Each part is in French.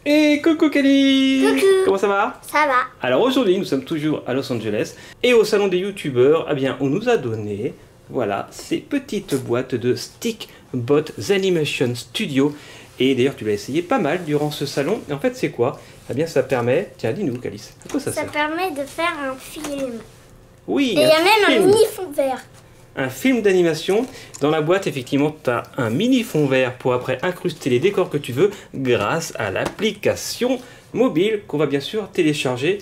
Et coucou Kelly. Coucou. Comment ça va? Ça va. Alors aujourd'hui nous sommes toujours à Los Angeles et au salon des youtubeurs, eh bien on nous a donné, voilà, ces petites boîtes de Stickbot Animation Studio. Et d'ailleurs tu l'as essayé pas mal durant ce salon. Et en fait c'est quoi? Eh bien ça permet, tiens dis-nous Calice, à quoi ça sert? Ça permet de faire un film. Oui, Et il y a même un mini fond vert. Un film d'animation. Dans la boîte, effectivement, tu as un mini fond vert pour après incruster les décors que tu veux grâce à l'application mobile qu'on va bien sûr télécharger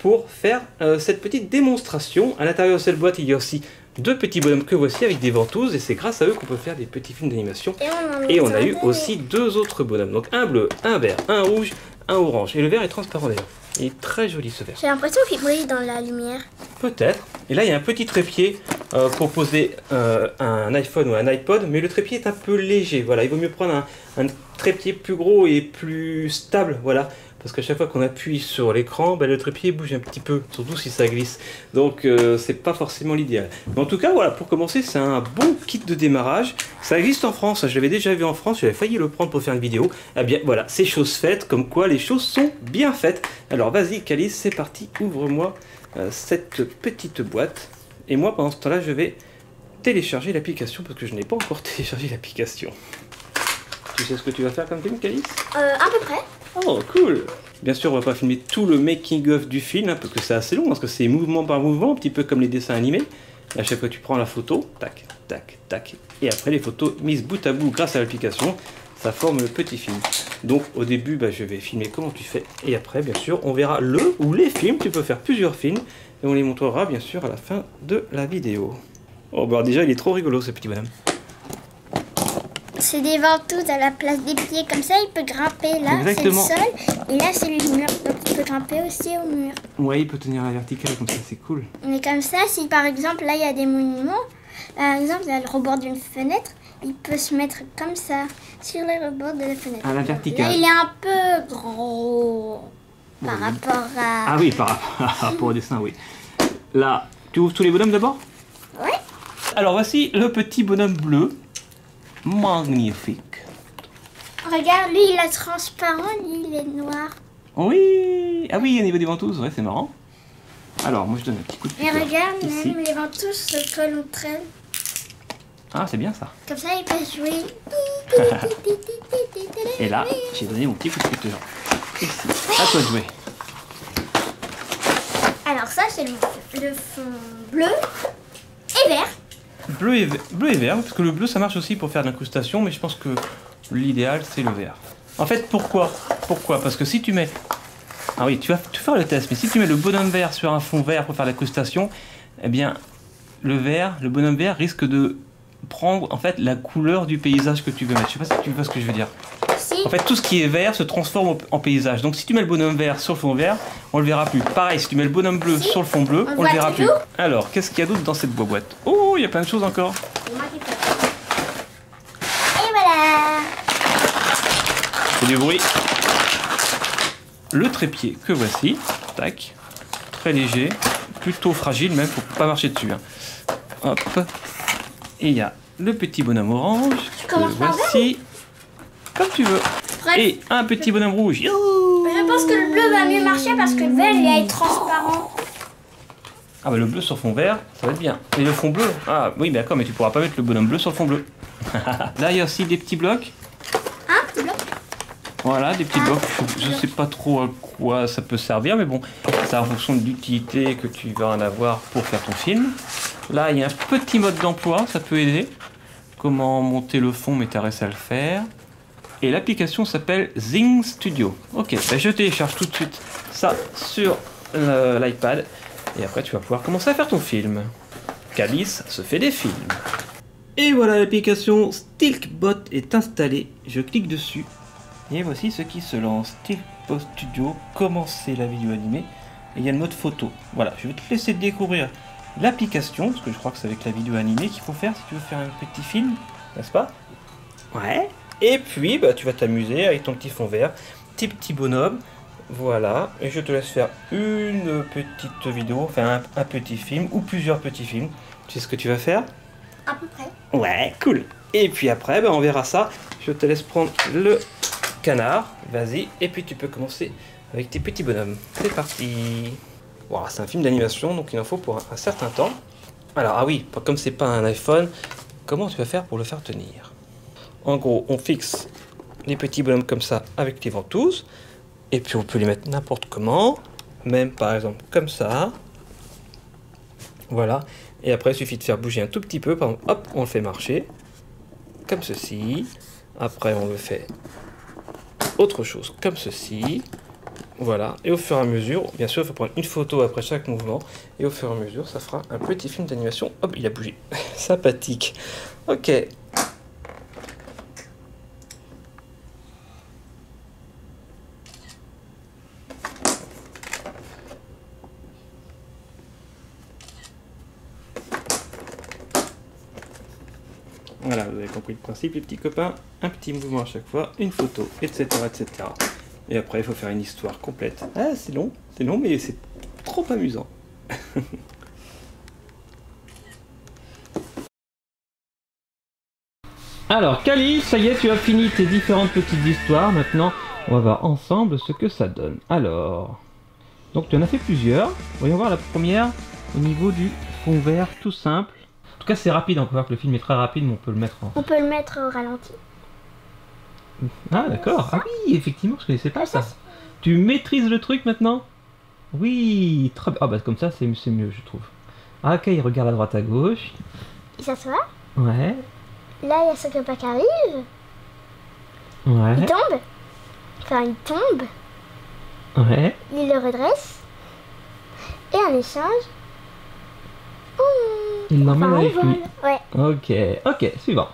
pour faire cette petite démonstration. À l'intérieur de cette boîte, il y a aussi deux petits bonhommes que voici avec des ventouses et c'est grâce à eux qu'on peut faire des petits films d'animation. Et on a eu aussi deux autres bonhommes. Donc un bleu, un vert, un rouge, un orange. Et le vert est transparent d'ailleurs. Il est très joli ce vert. J'ai l'impression qu'il brille dans la lumière. Peut-être. Et là, il y a un petit trépied pour poser un iPhone ou un iPod, mais le trépied est un peu léger. Voilà, il vaut mieux prendre un trépied plus gros et plus stable. Voilà, parce qu'à chaque fois qu'on appuie sur l'écran, le trépied bouge un petit peu, surtout si ça glisse. Donc, c'est pas forcément l'idéal. Mais en tout cas, voilà, pour commencer, c'est un bon kit de démarrage. Ça existe en France. Je l'avais déjà vu en France. J'avais failli le prendre pour faire une vidéo. Eh bien, voilà, c'est chose faite. Comme quoi, les choses sont bien faites. Alors, vas-y, Calice, c'est parti. Ouvre-moi cette petite boîte. Et moi, pendant ce temps-là, je vais télécharger l'application parce que je n'ai pas encore téléchargé l'application. Tu sais ce que tu vas faire comme film, Calice? À peu près. Oh, cool! Bien sûr, on va pas filmer tout le making-of du film, hein, parce que c'est assez long, parce que c'est mouvement par mouvement, un petit peu comme les dessins animés. Et à chaque fois, tu prends la photo, tac, tac, tac. Et après, les photos mises bout à bout grâce à l'application, ça forme le petit film. Donc, au début, je vais filmer comment tu fais. Et après, bien sûr, on verra le ou les films. Tu peux faire plusieurs films. Et on les montrera, bien sûr, à la fin de la vidéo. Oh, bah déjà, il est trop rigolo, ce petit bonhomme. C'est des ventouses à la place des pieds, comme ça il peut grimper. Là c'est le sol et là c'est le mur, donc il peut grimper aussi au mur. Ouais, il peut tenir à la verticale comme ça, c'est cool. Mais comme ça, si par exemple là il y a des monuments, par exemple à le rebord d'une fenêtre, il peut se mettre comme ça sur le rebord de la fenêtre. À la verticale. Là il est un peu gros par rapport à... Ah oui, par rapport au dessin, oui. Là, tu ouvres tous les bonhommes d'abord? Oui. Alors voici le petit bonhomme bleu. Magnifique. Regarde, lui il est transparent, lui il est noir. Oui. Ah oui, au niveau des ventouses, ouais, c'est marrant. Alors, moi je donne un petit coup de pied. Et regarde, ici. même les ventouses se collent entre elles. Ah, c'est bien ça. Comme ça il peut jouer. Et là, j'ai donné mon petit coup de cutter. Ici. À toi de jouer. Alors ça c'est le fond bleu et vert. Bleu et vert, parce que le bleu ça marche aussi pour faire de l'incrustation, mais je pense que l'idéal c'est le vert. En fait, pourquoi? Parce que si tu mets... Ah oui, tu vas faire le test, mais si tu mets le bonhomme vert sur un fond vert pour faire l'incrustation, eh bien, le bonhomme vert risque de prendre en fait la couleur du paysage que tu veux mettre. Je sais pas si tu vois ce que je veux dire. Si. En fait, tout ce qui est vert se transforme en paysage. Donc si tu mets le bonhomme vert sur le fond vert, on le verra plus. Pareil, si tu mets le bonhomme bleu sur le fond bleu, on le verra plus. Alors, qu'est-ce qu'il y a d'autre dans cette boîte? Oh, il y a plein de choses encore. Et voilà. C'est du bruit. Le trépied que voici. Tac. Très léger. Plutôt fragile même, faut pas marcher dessus. Hein. Hop. Et il y a le petit bonhomme orange. Que voici. Comme tu veux. Bref. Et un petit bonhomme rouge. Je pense que le bleu va mieux marcher parce que le vert il est transparent. Ah bah le bleu sur fond vert, ça va être bien. Et le fond bleu? Ah oui d'accord, mais tu pourras pas mettre le bonhomme bleu sur le fond bleu. Là il y a aussi des petits blocs. Hein, petit bloc? Voilà, des petits blocs. Je sais pas trop à quoi ça peut servir, mais bon, c'est en fonction de l'utilité que tu vas en avoir pour faire ton film. Là il y a un petit mode d'emploi, ça peut aider. Comment monter le fond, mais t'arrêtes à le faire. Et l'application s'appelle Zing Studio. Ok, je télécharge tout de suite ça sur l'iPad. Et après, tu vas pouvoir commencer à faire ton film. Calice se fait des films. Et voilà, l'application Stickbot est installée. Je clique dessus. Et voici ce qui se lance. Stickbot Studio, commencer la vidéo animée. Et il y a le mode photo. Voilà, je vais te laisser découvrir l'application. Parce que je crois que c'est avec la vidéo animée qu'il faut faire si tu veux faire un petit film. N'est-ce pas? Ouais. Et puis, tu vas t'amuser avec ton petit fond vert. Petit bonhomme. Voilà, et je te laisse faire une petite vidéo, enfin un petit film ou plusieurs petits films. Tu sais ce que tu vas faire? À peu près. Ouais, cool. Et puis après, on verra ça. Je te laisse prendre le canard, vas-y, et puis tu peux commencer avec tes petits bonhommes. C'est parti. Wow, c'est un film d'animation, donc il en faut pour un certain temps. Alors, ah oui, comme c'est pas un iPhone, comment tu vas faire pour le faire tenir? En gros, on fixe les petits bonhommes comme ça avec les ventouses, et puis on peut les mettre n'importe comment, même par exemple comme ça. Voilà, et après il suffit de faire bouger un tout petit peu, par exemple, hop, on le fait marcher, comme ceci. Après on le fait autre chose, comme ceci. Voilà, et au fur et à mesure, bien sûr il faut prendre une photo après chaque mouvement, et au fur et à mesure ça fera un petit film d'animation. Hop, il a bougé, sympathique. Ok. Voilà, vous avez compris le principe les petits copains, un petit mouvement à chaque fois, une photo, etc. etc. Et après il faut faire une histoire complète. Ah c'est long mais c'est trop amusant. Alors Calice, ça y est, tu as fini tes différentes petites histoires, maintenant on va voir ensemble ce que ça donne. Alors, donc tu en as fait plusieurs, voyons voir la première au niveau du fond vert tout simple. En tout cas c'est rapide, on peut voir que le film est très rapide mais on peut le mettre en... On peut le mettre au ralenti. Ah d'accord, ah oui effectivement je connaissais pas ça. Tu maîtrises le truc maintenant? Oui, très bien. Ah bah comme ça c'est mieux je trouve. Ah ok, il regarde à droite à gauche. Il s'assoit. Ouais. Là il y a ce copain qui arrive. Ouais. Il tombe. Enfin il tombe. Ouais. Il le redresse. Et en échange... Il l'emmène avec vole. lui. Ouais. Ok, suivant.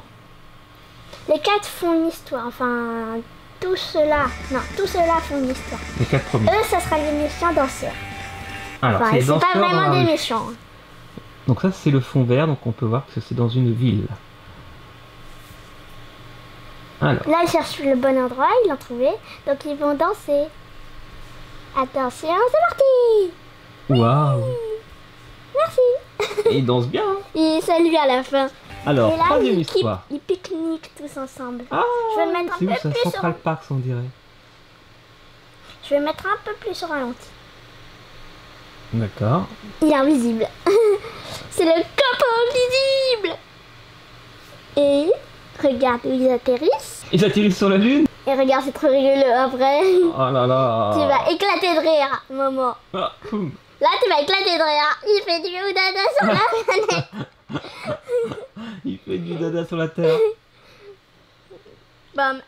Les 4 font une histoire. Enfin, tout cela font une histoire. Les 4 premiers. Eux, ça sera les méchants danseurs. Alors, Enfin, c'est c'est danseurs pas dans vraiment la des rue. méchants. Donc ça c'est le fond vert, donc on peut voir que c'est dans une ville. Alors, Là, ils cherchent le bon endroit, ils l'ont trouvé. Donc, ils vont danser. Attention, c'est parti. waouh. Merci. Et il danse bien. Hein. Ils saluent à la fin. Alors, Et là, troisième histoire. ils pique-niquent tous ensemble. Ah, Je vais le mettre un c'est où peu ça? plus sur... Central Park, on dirait. Je vais mettre un peu plus sur ralenti. D'accord. Il est invisible. C'est le copain invisible. Et regarde où ils atterrissent. Ils atterrissent sur la lune. Et regarde, c'est trop rigolo après. Oh là là. Tu vas éclater de rire, Momo. Ah, poum. Là, tu vas éclater de rire. Il fait du dada sur la planète. Il fait du dada sur la terre. Bam.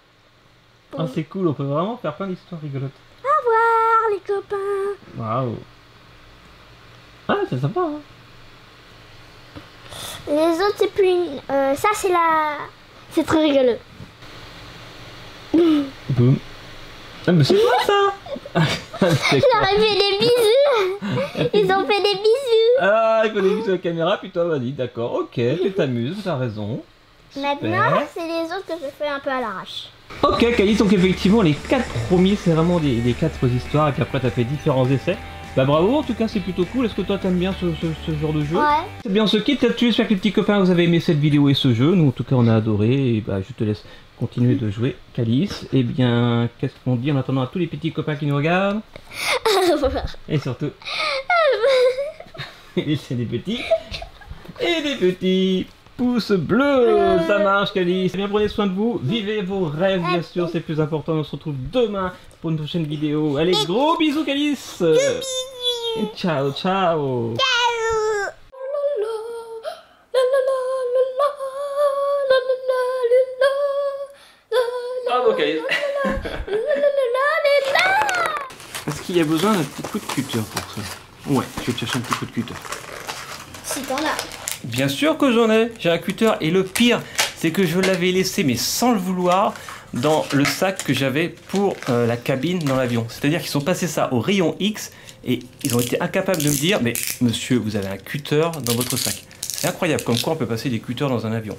Ah, c'est cool, on peut vraiment faire plein d'histoires rigolotes. Au revoir, les copains. Waouh. Ah, c'est sympa, hein. Les autres, c'est plus... ça, c'est la... C'est très rigolo. Boum. Ah, mais c'est quoi ça? C'est Ils quoi? leur ont fait des bisous. Ils ont fait des bisous. Ah, il faut des bisous à la caméra, puis toi, vas-y, d'accord, ok, tu t'amuses, t'as raison. Maintenant, c'est les autres que je fais un peu à l'arrache. Ok, Calice, donc effectivement, les 4 premiers, c'est vraiment les 4 histoires, et puis après, t'as fait différents essais. Bah bravo, en tout cas, c'est plutôt cool. Est-ce que toi, t'aimes bien ce genre de jeu? Ouais. C'est bien, ce kit. J'espère que les petits copains, vous avez aimé cette vidéo et ce jeu. Nous, en tout cas, on a adoré, et bah, je te laisse continuer de jouer, Calice. Et bien, qu'est-ce qu'on dit en attendant à tous les petits copains qui nous regardent? Au revoir. Et surtout... laissez des petits... et des petits... pouces bleus, ça marche Calice. Bien, prenez soin de vous, vivez vos rêves bien sûr, c'est plus important. On se retrouve demain pour une prochaine vidéo. Allez, gros bisous Calice. Ciao, ciao. Bravo Calice. Est-ce qu'il y a besoin d'un petit coup de cutter pour ça? Ouais, je vais te chercher un petit coup de cutter. Si t'en as. Bien sûr que j'en ai, j'ai un cutter et le pire c'est que je l'avais laissé mais sans le vouloir dans le sac que j'avais pour la cabine dans l'avion. C'est-à-dire qu'ils sont passés ça au rayon X et ils ont été incapables de me dire mais monsieur vous avez un cutter dans votre sac. C'est incroyable comme quoi on peut passer des cutters dans un avion.